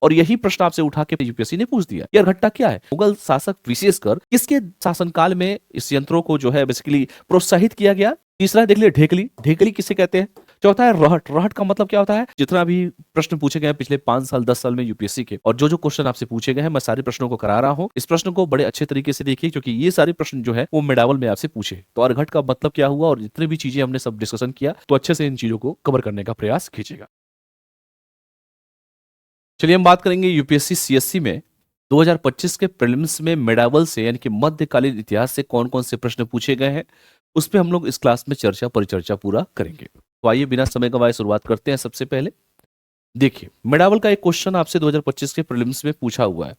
और यही प्रश्न आपसे उठा के यूपीएससी ने पूछ दिया। ये अरघट्टा क्या है? मुगल शासक विशेषकर किसके शासनकाल में इस यंत्रों को जो है बेसिकली प्रोत्साहित किया गया? तीसरा देख लिए ढेकली, ढेकली किसे कहते हैं? चौथा है रहट, रहट का मतलब क्या होता है? जितना भी प्रश्न पूछे गए हैं पिछले 5 साल 10 साल में यूपीएससी के, और जो क्वेश्चन आपसे पूछे गए हैं मैं सारे प्रश्नों को करा रहा हूं। इस प्रश्न को बड़े अच्छे तरीके से देखिए क्योंकि ये सारे प्रश्न जो है वो मेडावल में आपसे पूछे। तो अर्घट का मतलब क्या हुआ और जितनी भी चीजें हमने सब डिस्कशन किया, तो अच्छे से इन चीजों को कवर करने का प्रयास कीजिएगा। चलिए हम बात करेंगे यूपीएससी सीएससी में 2025 के प्रीलिम्स में मेडावल से यानी कि मध्यकालीन इतिहास से कौन कौन से प्रश्न पूछे गए हैं, उस पर हम लोग इस क्लास में परिचर्चा पूरा करेंगे। तो आइए बिना समय गवाए शुरुआत करते हैं। सबसे पहले देखिए, मेडावल का एक क्वेश्चन आपसे 2025 के प्रीलिम्स में पूछा हुआ है।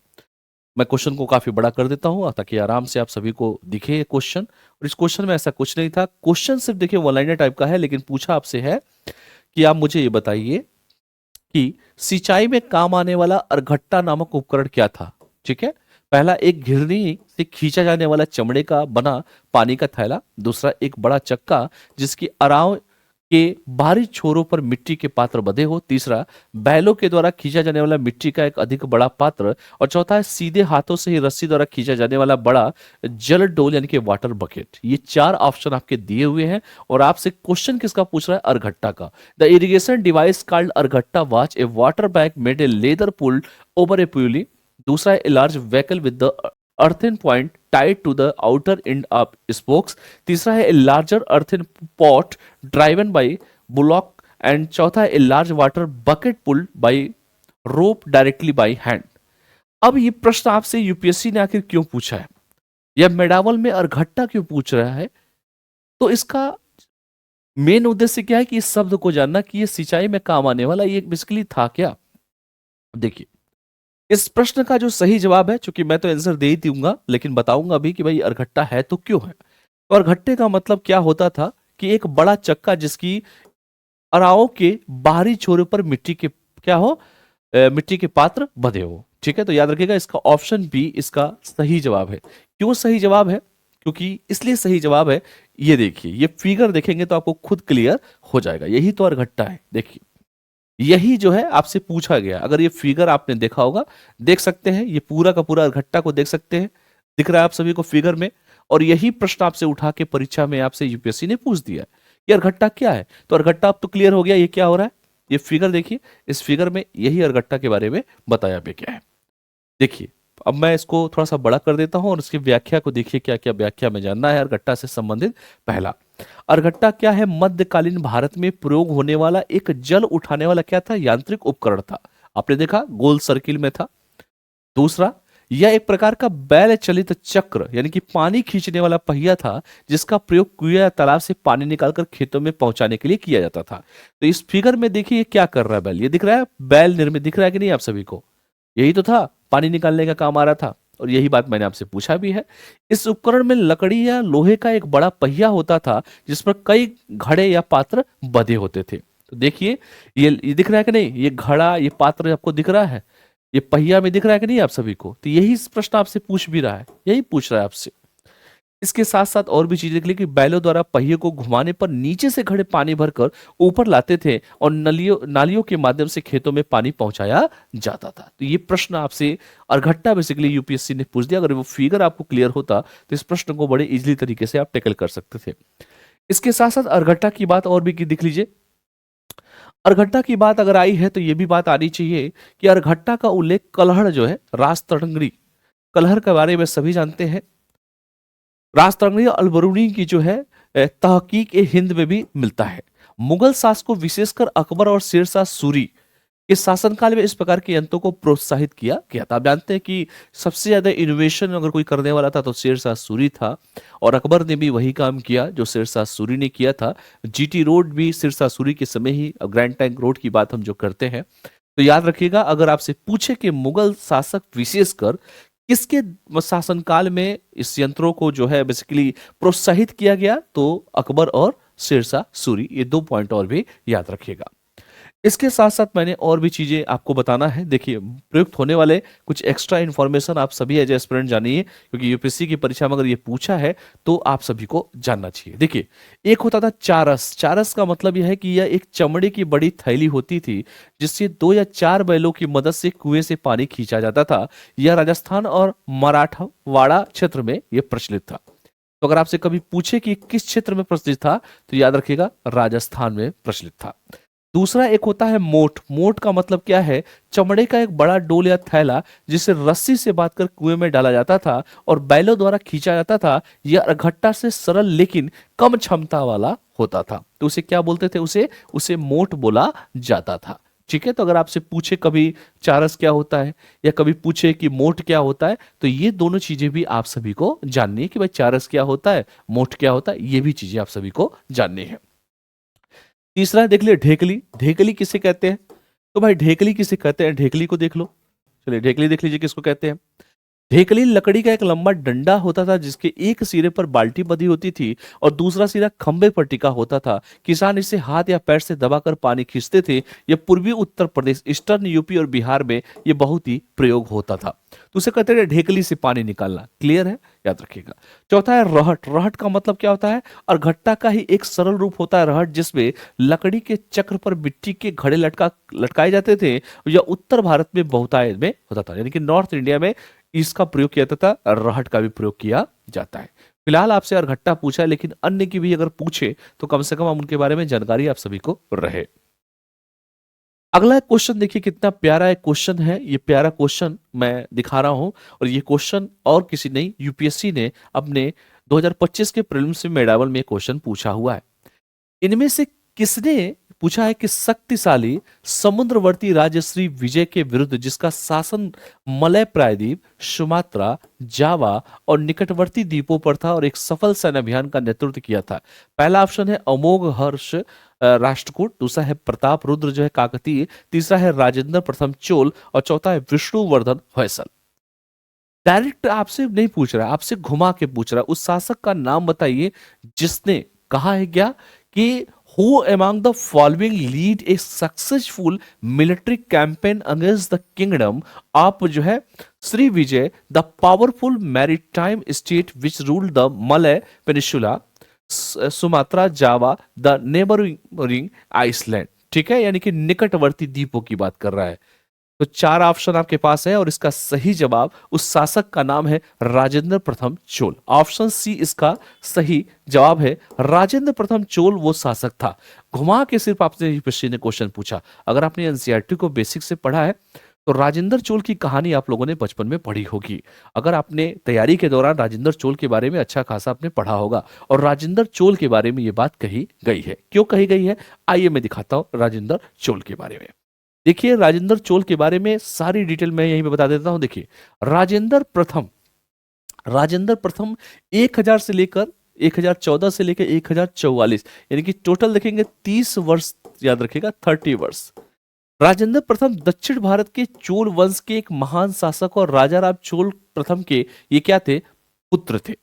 मैं क्वेश्चन को काफी बड़ा कर देता हूं ताकि आराम से आप सभी को दिखे ये क्वेश्चन। और इस क्वेश्चन में ऐसा कुछ नहीं था, क्वेश्चन सिर्फ देखिए वन लाइनर टाइप का है, लेकिन पूछा आपसे है कि आप मुझे ये बताइए कि सिंचाई में काम आने वाला अरघट्टा नामक उपकरण क्या था। ठीक है, पहला एक घिरनी से खींचा जाने वाला चमड़े का बना पानी का थैला, दूसरा एक बड़ा चक्का जिसकी अराव के बाहरी छोरों पर मिट्टी के पात्र बंधे हो, तीसरा बैलों के द्वारा खींचा जाने वाला मिट्टी का एक अधिक बड़ा पात्र, और चौथा है सीधे हाथों से ही रस्सी द्वारा खींचा जाने वाला बड़ा जल डोल यानी कि वाटर बकेट। ये 4 ऑप्शन आपके दिए हुए हैं और आपसे क्वेश्चन किसका पूछ रहा है? अरघट्टा का। The irrigation device called araghatta which a water bag made a leather pull over a pulley. दूसरा है a large vehicle with the earthen point tied to the outer end of spokes। तीसरा है a larger earthen pot driven by bullock and चौथा है a large water bucket pulled by rope directly by hand। अब ये प्रश्न आपसे UPSC ने आखिर क्यों पूछा है, या मेडावल में अरघट्टा क्यों पूछ रहा है? तो इसका मेन उद्देश्य क्या है कि इस शब्द को जानना कि ये सिंचाई में काम आने वाला ये बेसिकली था क्या। देखिए, इस प्रश्न का जो सही जवाब है, चूंकि मैं तो आंसर दे ही दूंगा लेकिन बताऊंगा भी कि भाई अरघट्टा है तो क्यों है। तो अरघट्टे का मतलब क्या होता था कि एक बड़ा चक्का जिसकी अराओं के बाहरी छोरों पर मिट्टी के क्या हो, मिट्टी के पात्र बंधे हो। ठीक है, तो याद रखिएगा इसका ऑप्शन बी इसका सही जवाब है। क्यों सही जवाब है? क्योंकि इसलिए सही जवाब है, ये देखिए, ये फिगर देखेंगे तो आपको खुद क्लियर हो जाएगा। यही तो अरघट्टा है। देखिए, यही जो है आपसे पूछा गया। अगर ये फिगर आपने देखा होगा, देख सकते हैं, ये पूरा का पूरा अरघट्टा को देख सकते हैं, दिख रहा है आप सभी को फिगर में। और यही प्रश्न आपसे उठा के परीक्षा में आपसे यूपीएससी ने पूछ दिया ये अरघट्टा क्या है। तो अरघट्टा अब तो क्लियर हो गया ये क्या हो रहा है। ये फिगर देखिए, इस फिगर में यही अरघट्टा के बारे में बताया भी गया है। देखिए, अब मैं इसको थोड़ा सा बड़ा कर देता हूं और उसकी व्याख्या को देखिए, क्या क्या व्याख्या में जानना है अरघट्टा से संबंधित। पहला, अरघट्टा क्या है? मध्यकालीन भारत में प्रयोग होने वाला एक जल उठाने वाला क्या था? यांत्रिक उपकरण था। आपने देखा गोल सर्किल में था। दूसरा, यह एक प्रकार का बैल चलित चक्र यानी कि पानी खींचने वाला पहिया था जिसका प्रयोग कुएं या तालाब से पानी निकालकर खेतों में पहुंचाने के लिए किया जाता था। तो इस फिगर में देखिए ये क्या कर रहा है बैल, ये दिख रहा है बैल निर्मित, दिख रहा है कि नहीं आप सभी को? यही तो था, पानी निकालने का काम आ रहा था। और यही बात मैंने आपसे पूछा भी है। इस उपकरण में लकड़ी या लोहे का एक बड़ा पहिया होता था जिस पर कई घड़े या पात्र बंधे होते थे। तो देखिए, ये दिख रहा है कि नहीं, ये घड़ा, ये पात्र आपको दिख रहा है, ये पहिया में दिख रहा है कि नहीं आप सभी को? तो यही प्रश्न आपसे पूछ भी रहा है, यही पूछ रहा है आपसे। इसके साथ साथ और भी चीजें लिखी कि बैलों द्वारा पहिए को घुमाने पर नीचे से घड़े पानी भरकर ऊपर लाते थे और नालियों के माध्यम से खेतों में पानी पहुंचाया जाता था। तो ये प्रश्न आपसे अरघट्टा बेसिकली यूपीएससी ने पूछ दिया। अगर वो फिगर आपको क्लियर होता तो इस प्रश्न को बड़े इजीली तरीके से आप टैकल कर सकते थे। इसके साथ साथ अरघट्टा की बात और भी दिख लीजिए। अरघट्टा की बात अगर आई है तो ये भी बात आनी चाहिए कि अरघट्टा का उल्लेख कलहड़ जो है, राजतरंगरी कलहर के बारे में सभी जानते हैं। राजतरंगी अलबरूनी की जो है तहकीक ए हिंद में भी मिलता है। मुगल शासकों विशेषकर अकबर और शेरशाह सूरी के शासनकाल में इस प्रकार के यंत्रों को प्रोत्साहित किया गया था। आप जानते हैं कि सबसे ज्यादा इनोवेशन अगर कोई करने वाला था तो शेरशाह सूरी था, और अकबर ने भी वही काम किया जो शेरशाह सूरी ने किया था। जीटी रोड भी शेरशाह सूरी के समय ही, ग्रैंड टैंक रोड की बात हम जो करते हैं। तो याद रखिएगा, अगर आपसे पूछे कि मुगल शासक विशेषकर किसके शासनकाल में इस यंत्रों को जो है बेसिकली प्रोत्साहित किया गया, तो अकबर और शेरशाह सूरी, ये 2 पॉइंट और भी याद रखिएगा। इसके साथ साथ मैंने और भी चीजें आपको बताना है। देखिए, प्रयुक्त होने वाले कुछ एक्स्ट्रा इन्फॉर्मेशन आप सभी एज एस्पिरेंट जानिए, क्योंकि यूपीएससी की परीक्षा में अगर ये पूछा है तो आप सभी को जानना चाहिए। देखिए, एक होता था चारस। चारस का मतलब यह है कि यह एक चमड़े की बड़ी थैली होती थी जिससे 2 या 4 बैलों की मदद से कुएं से पानी खींचा जाता था। यह राजस्थान और मराठवाड़ा क्षेत्र में यह प्रचलित था। तो अगर आपसे कभी पूछे कि किस क्षेत्र में प्रचलित था, तो याद रखिएगा राजस्थान में प्रचलित था। दूसरा एक होता है मोट। मोट का मतलब क्या है? चमड़े का एक बड़ा डोल या थैला जिसे रस्सी से बांधकर कुएं में डाला जाता था और बैलों द्वारा खींचा जाता था। यह अरघट्टा से सरल लेकिन कम क्षमता वाला होता था, तो उसे क्या बोलते थे? उसे उसे मोट बोला जाता था। ठीक है, तो अगर आपसे पूछे कभी चारस क्या होता है या कभी पूछे कि मोट क्या होता है, तो ये दोनों चीजें भी आप सभी को जाननी है कि भाई चारस क्या होता है, मोट क्या होता है, ये भी चीजें आप सभी को जाननी है। तीसरा देख लिया ढेकली। ढेकली किसे कहते हैं? तो भाई ढेकली किसे कहते हैं, ढेकली को देख लो। चलिए ढेकली देख लीजिए किसको कहते हैं। ढेकली लकड़ी का एक लंबा डंडा होता था जिसके एक सिरे पर बाल्टी बंधी होती थी और दूसरा सिरा खंबे पर टिका होता था। किसान इसे हाथ या पैर से दबाकर पानी खींचते थे। यह पूर्वी उत्तर प्रदेश, ईस्टर्न यूपी और बिहार में यह बहुत ही प्रयोग होता था। तो उसे कहते हैं ढेकली से पानी निकालना। क्लियर है, याद रखिएगा। चौथा है रहट। रहट का मतलब क्या होता है? और घट्टा का ही एक सरल रूप होता है रहट, जिसमें लकड़ी के चक्र पर मिट्टी के घड़े लटकाए जाते थे। यह उत्तर भारत में बहुतायत में होता था, यानी कि नॉर्थ इंडिया में इसका प्रयोग किया जाता था। रहट का भी प्रयोग किया जाता है। फिलहाल आपसे अरघट्टा पूछा है, लेकिन अन्य की भी अगर पूछे तो कम से कम हम उनके बारे में जानकारी आप सभी को रहे। अगला क्वेश्चन देखिए, कितना प्यारा एक क्वेश्चन है। ये प्यारा क्वेश्चन मैं दिखा रहा हूं और ये क्वेश्चन और किसी नहीं, यूपीएससी ने अपने 2025 के प्रीलिम्स में मेडावल में क्वेश्चन पूछा हुआ है। इनमें से किसने पूछा है कि शक्तिशाली समुद्रवर्ती राज्य श्री विजय के विरुद्ध जिसका शासन मलय प्रायद्वीप, सुमात्रा, जावा और निकटवर्ती द्वीपों पर था और एक सफल सैन्य अभियान का नेतृत्व किया था? पहला ऑप्शन है अमोघ हर्ष राष्ट्रकूट, दूसरा है प्रताप रुद्र जो है काकतीय, तीसरा है राजेंद्र प्रथम चोल और चौथा है विष्णुवर्धन होयसल। डायरेक्ट आपसे नहीं पूछ रहा है, आपसे घुमा के पूछ रहा है। उस शासक का नाम बताइए जिसने कहा है क्या कि who among the following lead a successful military campaign against the kingdom of जो है Sri Vijaya, the powerful maritime state which ruled the Malay Peninsula, Sumatra, Java, the neighbouring island. ठीक है, यानी कि निकटवर्ती द्वीपों की बात कर रहा है। तो 4 ऑप्शन आपके पास है और इसका सही जवाब, उस शासक का नाम है राजेंद्र प्रथम चोल। ऑप्शन सी इसका सही जवाब है। राजेंद्र प्रथम चोल वो शासक था। घुमा के सिर्फ आपसे यूपीएससी ने क्वेश्चन पूछा। अगर आपने एनसीईआरटी को बेसिक से पढ़ा है तो राजेंद्र चोल की कहानी आप लोगों ने बचपन में पढ़ी होगी। अगर आपने तैयारी के दौरान राजेंद्र चोल के बारे में अच्छा खासा आपने पढ़ा होगा और राजेंद्र चोल के बारे में ये बात कही गई है। क्यों कही गई है, आइए मैं दिखाता हूं राजेंद्र चोल के बारे में। देखिए, राजेंद्र चोल के बारे में सारी डिटेल मैं यहीं पे बता देता हूं। देखिए, राजेंद्र प्रथम 1000 से लेकर 1014 से लेकर 1044, यानी कि टोटल देखेंगे 30 वर्ष, याद रखिएगा 30 वर्ष। राजेंद्र प्रथम दक्षिण भारत के चोल वंश के एक महान शासक और राजा राम चोल प्रथम के ये क्या थे? पुत्र थे,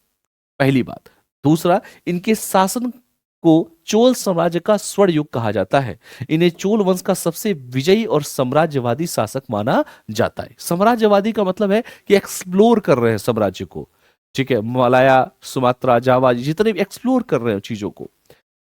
पहली बात। दूसरा, इनके शासन को चोल साम्राज्य का स्वर्ण युग कहा जाता है। इन्हें चोल वंश का सबसे विजयी और साम्राज्यवादी शासक माना जाता है। साम्राज्यवादी का मतलब है कि एक्सप्लोर कर रहे हैं साम्राज्य को। ठीक है, मलाया, सुमात्रा, जावा, जितने भी एक्सप्लोर कर रहे हैं चीजों को।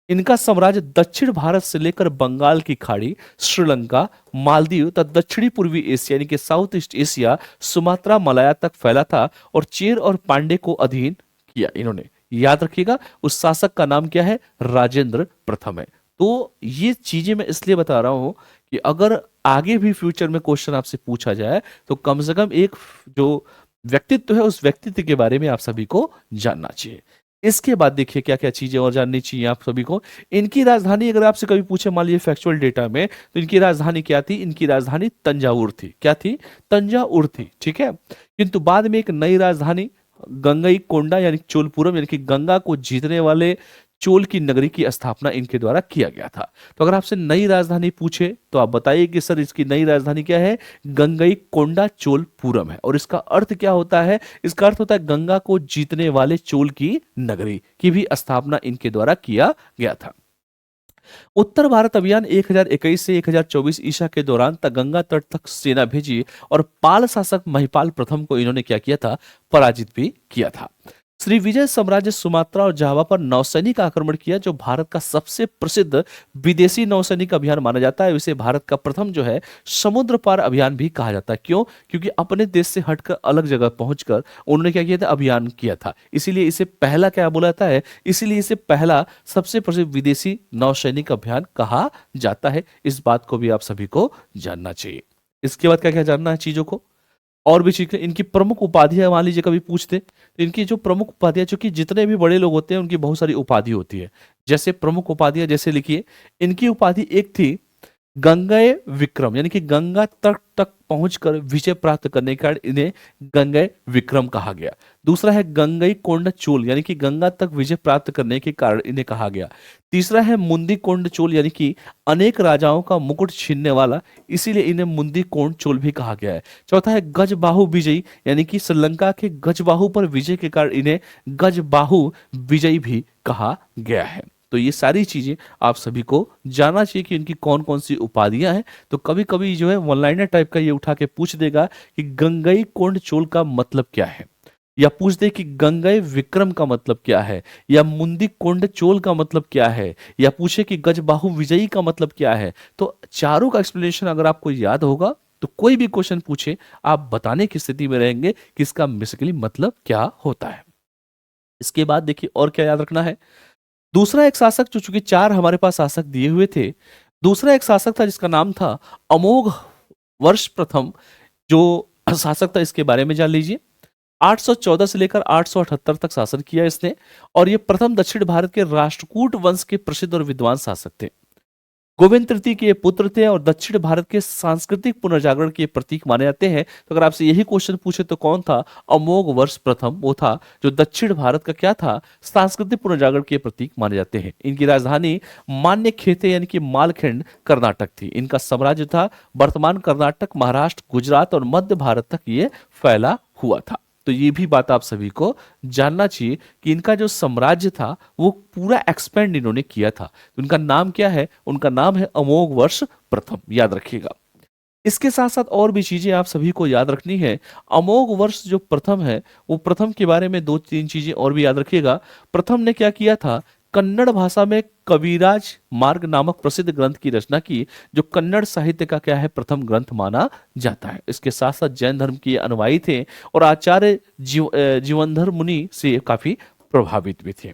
इनका साम्राज्य दक्षिण भारत से लेकर बंगाल की खाड़ी, श्रीलंका, मालदीव तथा दक्षिणी पूर्वी एशिया यानी कि south east Asia, Sumatra, Malaya तक फैला था और चेर और पांडे को अधीन किया इन्होंने। याद रखिएगा, उस शासक का नाम क्या है? राजेंद्र प्रथम है। तो ये चीजें मैं इसलिए बता रहा हूं कि अगर आगे भी फ्यूचर में क्वेश्चन आपसे पूछा जाए तो कम से कम एक जो व्यक्तित्व है उस व्यक्तित्व के बारे में आप सभी को जानना चाहिए। इसके बाद देखिए क्या क्या चीजें और जाननी चाहिए आप सभी को। इनकी राजधानी अगर आपसे कभी पूछे मान लीजिए फैक्चुअल डेटा में, तो इनकी राजधानी क्या थी? इनकी राजधानी तंजावुर थी। क्या थी? तंजावुर थी। ठीक है, किंतु बाद में एक नई राजधानी गंगई कोंडा यानी चोलपुरम यानी कि गंगा को जीतने वाले चोल की नगरी की स्थापना इनके द्वारा किया गया था। तो अगर आपसे नई राजधानी पूछे तो आप बताइए कि सर इसकी नई राजधानी क्या है? गंगई कोंडा चोलपुरम है। और इसका अर्थ क्या होता है? इसका अर्थ होता है गंगा को जीतने वाले चोल की नगरी की भी स्थापना इनके द्वारा किया गया था। उत्तर भारत अभियान 1021 से 1024 ईसा के दौरान तक गंगा तट तक सेना भेजी और पाल शासक महिपाल प्रथम को इन्होंने क्या किया था, पराजित भी किया था। श्री विजय साम्राज्य सुमात्रा और जावा पर नौसैनिक आक्रमण किया, जो भारत का सबसे प्रसिद्ध विदेशी नौसैनिक अभियान माना जाता है। इसे भारत का प्रथम जो है समुद्र पार अभियान भी कहा जाता है। क्यों? क्योंकि अपने देश से हटकर अलग जगह पहुंचकर उन्होंने क्या किया था, अभियान किया था। इसीलिए इसे पहला क्या बोला जाता है, इसीलिए इसे पहला सबसे प्रसिद्ध विदेशी नौसैनिक अभियान कहा जाता है। इस बात को भी आप सभी को जानना चाहिए। इसके बाद क्या क्या जानना है चीजों को, और भी चीजें। इनकी प्रमुख उपाधियां मान लीजिए कभी पूछते, तो इनकी जो प्रमुख उपाधियां, चूंकि जितने भी बड़े लोग होते हैं उनकी बहुत सारी उपाधि होती है। जैसे प्रमुख उपाधियां जैसे लिखिए, इनकी उपाधि एक थी गंगेय विक्रम, यानी कि गंगा तट तक पहुंचकर विजय प्राप्त करने के कारण इन्हें गंगेय विक्रम कहा गया। दूसरा है गंगई कोंड चोल, यानी कि गंगा तक विजय प्राप्त करने के कारण इन्हें कहा गया। तीसरा है मुंदी कोंड चोल, यानी कि अनेक राजाओं का मुकुट छीनने वाला, इसीलिए इन्हें मुंदी कोंड चोल भी कहा गया है। चौथा है गजबाहु विजयी, यानी कि श्रीलंका के गजबाहु पर विजय के कारण इन्हें गजबाहु विजयी भी कहा गया है। तो ये सारी चीजें आप सभी को जानना चाहिए कि इनकी कौन कौन सी उपाधियां हैं। तो कभी कभी जो है वन लाइनर टाइप का ये उठा के पूछ देगा कि गंगई कोंड चोल का मतलब क्या है, या पूछ दे कि गंगई विक्रम का मतलब क्या है, या मुंदी कोंड चोल का मतलब क्या है, या पूछे कि गजबाहु विजयी का मतलब क्या है। तो चारों का एक्सप्लेनेशन अगर आपको याद होगा तो कोई भी क्वेश्चन पूछे आप बताने की स्थिति में रहेंगे कि इसका बेसिकली मतलब क्या होता है। इसके बाद देखिए और क्या याद रखना है। दूसरा एक शासक, जो चूंकि चार हमारे पास शासक दिए हुए थे, दूसरा एक शासक था जिसका नाम था अमोघ वर्ष प्रथम। जो शासक था इसके बारे में जान लीजिए। 814 से लेकर 878 तक शासन किया इसने, और ये प्रथम दक्षिण भारत के राष्ट्रकूट वंश के प्रसिद्ध और विद्वान शासक थे। गोविंद तृतीय के पुत्र थे और दक्षिण भारत के सांस्कृतिक पुनर्जागरण के प्रतीक माने जाते हैं। तो अगर आपसे यही क्वेश्चन पूछे तो कौन था अमोघ वर्ष प्रथम, वो था जो दक्षिण भारत का क्या था, सांस्कृतिक पुनर्जागरण के प्रतीक माने जाते हैं। इनकी राजधानी मान्य खेते यानी कि मालखंड कर्नाटक थी। इनका साम्राज्य था वर्तमान कर्नाटक, महाराष्ट्र, गुजरात और मध्य भारत तक ये फैला हुआ था। तो ये भी बात आप सभी को जानना चाहिए कि इनका जो साम्राज्य था वो पूरा एक्सपेंड इन्होंने किया था। तो उनका नाम क्या है, उनका नाम है अमोघ वर्ष प्रथम, याद रखिएगा। इसके साथ साथ और भी चीजें आप सभी को याद रखनी है। अमोघ वर्ष जो प्रथम है, वो प्रथम के बारे में दो तीन चीजें और भी याद रखिएगा। प्रथम ने क्या किया था, कन्नड़ भाषा में कविराज मार्ग नामक प्रसिद्ध ग्रंथ की रचना की, जो कन्नड़ साहित्य का क्या है, प्रथम ग्रंथ माना जाता है। इसके साथ साथ जैन धर्म के अनुयायी थे और आचार्य जीवनधर मुनि से काफी प्रभावित भी थे।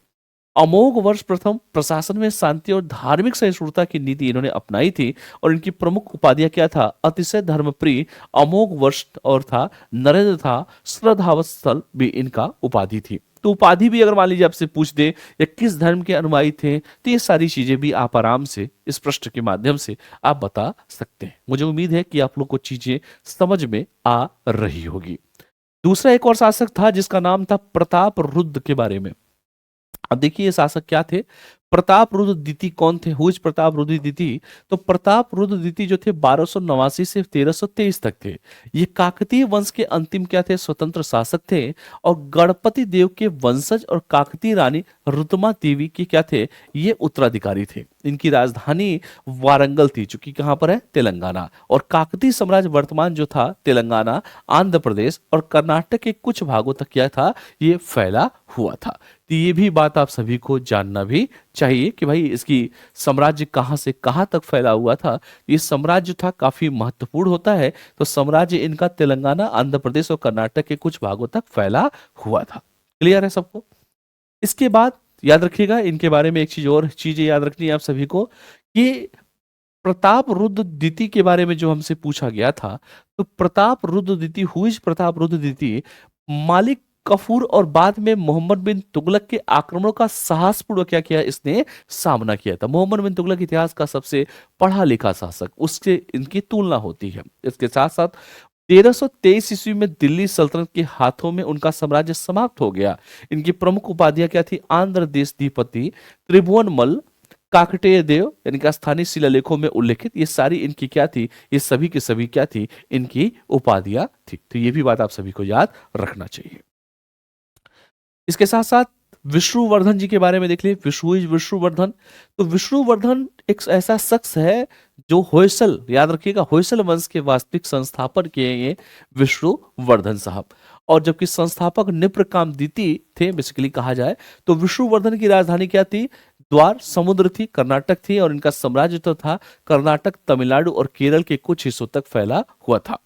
अमोघ वर्ष प्रथम प्रशासन में शांति और धार्मिक सहिष्णुता की नीति इन्होंने अपनाई थी, और इनकी प्रमुख उपाधियां क्या था, अतिशय धर्मप्रिय अमोघ वर्ष, और था नरेंद्र, था श्रद्धावस्थल भी इनका उपाधि थी। तो उपाधि भी अगर मान लीजिए आपसे पूछ दे या किस धर्म के अनुयायी थे, तो ये सारी चीजें भी आप आराम से इस प्रश्न के माध्यम से आप बता सकते हैं। मुझे उम्मीद है कि आप लोग को चीजें समझ में आ रही होगी। दूसरा एक और शासक था जिसका नाम था प्रताप रुद्र के बारे में। अब देखिए ये शासक क्या थे, प्रताप रुद्र द्वितीय कौन थे, हुज प्रताप रुद्र द्वितीय। तो प्रताप रुद्र द्वितीय जो थे 1289 से 1323 तक थे। ये काकतीय वंश के अंतिम क्या थे, स्वतंत्र शासक थे, और गणपति देव के वंशज और काकतीय रानी रुतमा देवी के क्या थे, ये उत्तराधिकारी थे। इनकी राजधानी वारंगल थी, जो कि कहां पर है, तेलंगाना। और काकतीय साम्राज्य वर्तमान जो था तेलंगाना, आंध्र प्रदेश और कर्नाटक के कुछ भागों तक क्या था, ये फैला हुआ था। तो ये भी बात आप सभी को जानना भी चाहिए कि भाई इसकी साम्राज्य कहां से कहां तक फैला हुआ था। ये साम्राज्य था काफी महत्वपूर्ण होता है। तो साम्राज्य इनका तेलंगाना, आंध्र प्रदेश और कर्नाटक के कुछ भागों तक फैला हुआ था। क्लियर है सबको। इसके बाद याद रखिएगा इनके बारे में एक चीज और चीजें याद रखनी है आप सभी को, कि प्रताप रुद्र द्वितीय के बारे में जो हमसे पूछा गया था, तो प्रताप रुद्र द्वितीय, हुई प्रताप रुद्र द्वितीय, मालिक कफूर और बाद में मोहम्मद बिन तुगलक के आक्रमणों का साहसपूर्वक क्या किया, इसने सामना किया था। मोहम्मद बिन तुगलक इतिहास का सबसे पढ़ा लिखा शासक, उससे इनकी तुलना होती है। इसके साथ साथ 1323 ईस्वी में दिल्ली सल्तनत के हाथों में उनका साम्राज्य समाप्त हो गया। इनकी प्रमुख उपाधियां क्या थी, आंध्र देश अधिपति, त्रिभुवनमल, काकटेय देव, यानी कि स्थानीय शिलालेखों में उल्लेखित, ये सारी इनकी क्या थी, ये सभी की सभी क्या थी, इनकी उपाधियां थी। तो ये भी बात आप सभी को याद रखना चाहिए। इसके साथ साथ विष्णुवर्धन जी के बारे में देख लिए, विष्णुवर्धन। तो विष्णुवर्धन एक ऐसा शख्स है जो होयसल, याद रखिएगा, होयसल वंश के वास्तविक संस्थापक के ये विष्णुवर्धन साहब। और जबकि संस्थापक निप्रकामदिति थे बेसिकली कहा जाए, तो विष्णुवर्धन की राजधानी क्या थी? द्वार समुद्र थी, कर्नाटक थी, और इनका साम्राज्य तो था कर्नाटक, तमिलनाडु और केरल के कुछ हिस्सों तक फैला हुआ था।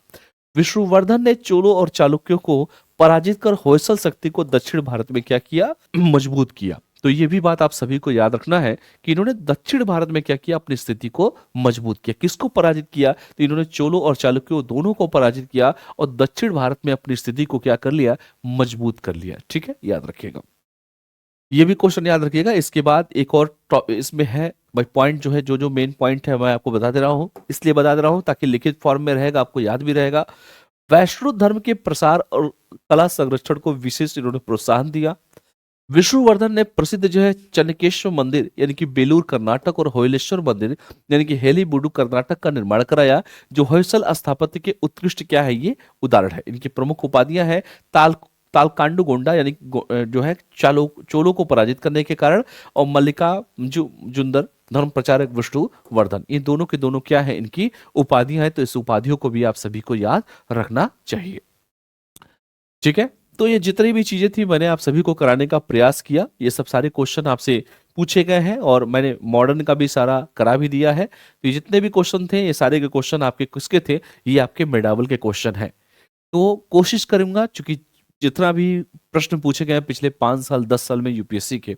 विष्णुवर्धन ने चोलों और चालुक्यों को पराजित कर होयसल शक्ति को दक्षिण भारत में क्या किया? मजबूत किया। तो ये भी बात आप सभी को याद रखना है कि इन्होंने दक्षिण भारत में क्या किया? अपनी स्थिति को मजबूत किया। किसको पराजित किया? तो इन्होंने चोलों और चालुक्यों दोनों को पराजित किया और दक्षिण भारत में अपनी स्थिति को क्या कर लिया? मजबूत कर लिया। ठीक है, याद रखिएगा, ये भी क्वेश्चन याद रखिएगा। इसके बाद एक और इसमें है भाई पॉइंट, जो है जो मेन पॉइंट है मैं आपको बता दे रहा हूं, इसलिए बता दे रहा हूं ताकि लिखित फॉर्म में रहेगा, आपको याद भी रहेगा। वैष्णव धर्म के प्रसार और कला संरक्षण को विशेष इन्होंने प्रोत्साहन दिया। विष्णुवर्धन ने प्रसिद्ध जो है चनकेश्वर मंदिर यानी कि बेलूर कर्नाटक और होयलेश्वर मंदिर यानी कि हेलीबुडु कर्नाटक का निर्माण कराया, जो होयसल स्थापत्य के उत्कृष्ट क्या है? ये उदाहरण है। इनकी प्रमुख उपाधियां हैं तालकांडु गोंडा यानी जो है चोलों को पराजित करने के कारण, और मल्लिका जुंदर धर्म प्रचारक विष्णुवर्धन। ये दोनों के दोनों क्या है? इनकी उपाधियां हैं। तो इस उपाधियों को भी आप सभी को याद रखना चाहिए। ठीक है, तो ये जितनी भी चीजें थी मैंने आप सभी को कराने का प्रयास किया। ये सब सारे क्वेश्चन आपसे पूछे गए हैं और मैंने मॉडर्न का भी सारा करा भी दिया है। तो ये जितने भी क्वेश्चन थे, ये सारे के क्वेश्चन आपके किसके थे? ये आपके मेडावल के क्वेश्चन हैं। तो कोशिश करूंगा, चूंकि जितना भी प्रश्न पूछे गए हैं पिछले 5 साल 10 साल में यूपीएससी के,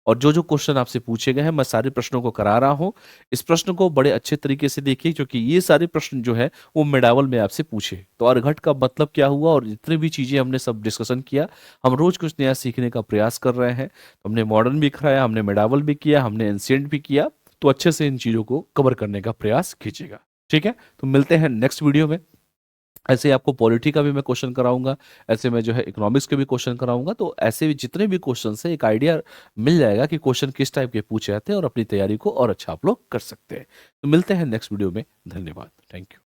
और जो जो क्वेश्चन आपसे पूछे गए हैं मैं सारे प्रश्नों को करा रहा हूं। इस प्रश्न को बड़े अच्छे तरीके से देखिए, क्योंकि ये सारे प्रश्न जो है वो मेडावल में आपसे पूछे। तो अर्घट का मतलब क्या हुआ और जितनी भी चीजें हमने सब डिस्कशन किया, हम रोज कुछ नया सीखने का प्रयास कर रहे हैं। तो हमने मॉडर्न भी कराया, हमने मेडावल भी किया, हमने एंशिएंट भी किया। तो अच्छे से इन चीजों को कवर करने का प्रयास कीजिएगा। ठीक है, तो मिलते हैं नेक्स्ट वीडियो में। ऐसे ही आपको पॉलिटी का भी मैं क्वेश्चन कराऊंगा, ऐसे मैं जो है इकोनॉमिक्स के भी क्वेश्चन कराऊंगा। तो ऐसे भी जितने भी क्वेश्चन से एक आइडिया मिल जाएगा कि क्वेश्चन किस टाइप के पूछे जाते हैं और अपनी तैयारी को और अच्छा आप लोग कर सकते हैं। तो मिलते हैं नेक्स्ट वीडियो में। धन्यवाद, थैंक यू।